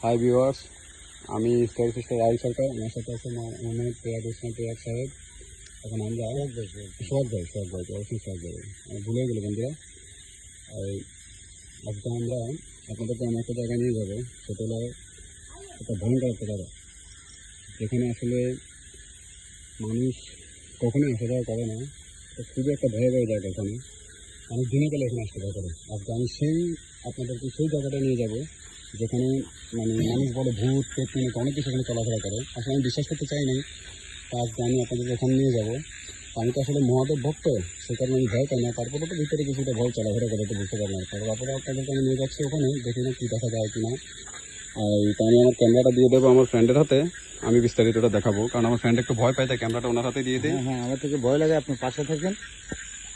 Hi viewers, আমি story sister Rahul সরকার। আমার সাথে আছে মোহাম্মদ পেয়াদ হোসেন পেয়াদ সাহেব। এখন আমরা সোহাগ ভাই অবশ্যই সোহাগ ভাই, আমি ভুলে গেলো বন্ধুরা। এই আজকে আমরা আপনাদেরকে এমন একটা জায়গায় নিয়ে যাবো, সেটা হলো একটা ভয়ঙ্কর একটা জায়গা, যেখানে আসলে মানুষ কখনোই আসা যাওয়া করে না। তো খুবই একটা ভয়াবহ জায়গা। এখানে মানুষ দিনে গেলে এখানে আসতে ভয় করে। আজকে আমি আপনাদেরকে সেই জায়গাটা নিয়ে যাব, যেখানে মানুষ বলে ভূত পেট অনেক কিছু এখানে চলাফেরা করে। আসলে আমি বিশ্বাস করতে চাই নাই, তা আজকে আমি আপনাদের ওখানে নিয়ে যাব। আমি তো আসলে মহাদেব ভক্ত, সে কারণে আমি ভয় পাই না। তারপরে তো ভিতরে কিছুটা ভয় চলাফেরা করে, তো বুঝতে পারলাম। তারপরে আপনাদেরকে আমি নিয়ে যাচ্ছি ওখানে, দেখি না কী দেখা যায় কিনা। আর তো আমি আমার ক্যামেরাটা দিয়ে দেবো আমার ফ্রেন্ডের হাতে, আমি বিস্তারিতটা দেখাবো, কারণ আমার ফ্রেন্ড একটু ভয় পায়, তাই ক্যামেরাটা ওনার হাতে দিয়ে দিই। হ্যাঁ, আমার থেকে ভয় লাগে, আপনি পাশে থাকেন,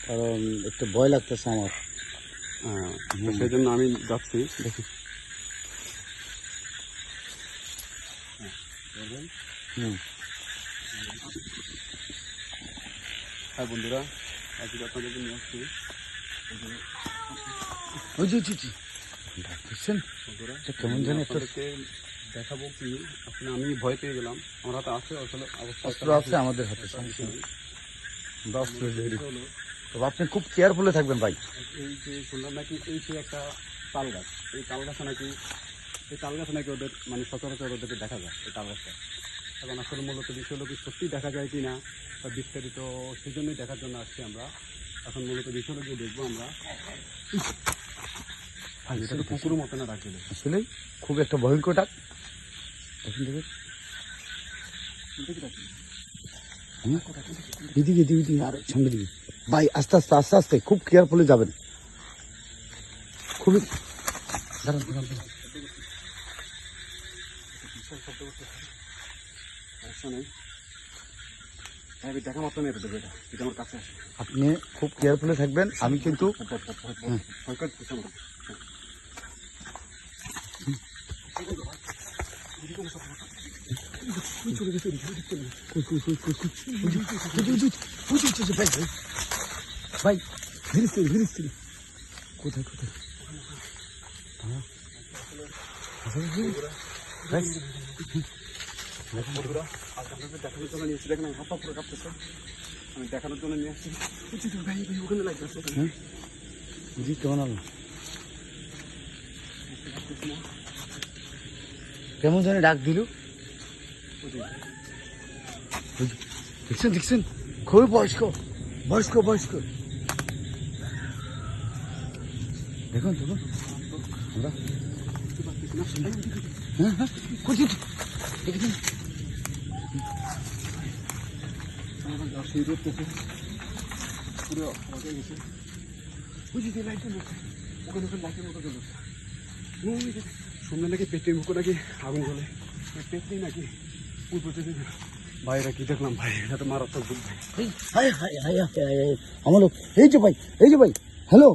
কারণ একটু ভয় লাগতেছে আমার। হ্যাঁ, তো সেই জন্য আমি যাচ্ছি, দেখি। হ্যাঁ বন্ধুরা, আজকে আপনাদেরকে নিয়ে আসছি কেমন জানি একটা দেখাবো কি। আসলে আমি ভয় পেয়ে গেলাম, আমার হাতে আছে আসলে অস্ত্র আছে, আমাদের হাতে তবে আপনি খুব কেয়ারফুলে থাকবেন ভাই। এই যে শুনলাম নাকি এই যে একটা তাল গাছ, এই তাল গাছে নাকি ওদের সচরাচর ওদেরকে দেখা যায়, এই তাল গাছটা। এখন আসলে মূলত বিষয় হলো কি সত্যি দেখা যায় কি না, বা বিস্তারিত সেই জন্যই দেখার জন্য আসছি আমরা। এখন মূলত বিষয় হলো গিয়ে দেখবো আমরা। এটা তো কুকুরের মতো না ডাকলে, আসলে খুব একটা ভয়ঙ্কর ডাক। এদিকে আর সামনে দিকে ভাই, আস্তে আস্তে খুব কেয়ারফুলি যাবেন। খুবই দেখা মাত্র নেই এটা আমার কাছে আসে। আপনি খুব কেয়ারফুলি থাকবেন। আমি কিন্তু ভাই কোথায় দেখানোর জন্য নিয়েছি, দেখেন হাত পুরো কাঁপতেছে। আমি দেখানোর জন্য নিয়ে আসছি। ভাই ওখানে লাগতেছে, কেমন আলো, কেমন জানি ডাক দিল। দেখছেন খুবই বয়স্ক দেখুন আমরা শুনলে নাকি পেটের মুখে নাকি আগুন জ্বলে, পেট নেই নাকি ভাইরা কি দেখলাম ভাই, এটা তো মারাত্মক ভুল ভাই। আমার লোক, এই যে ভাই হ্যালো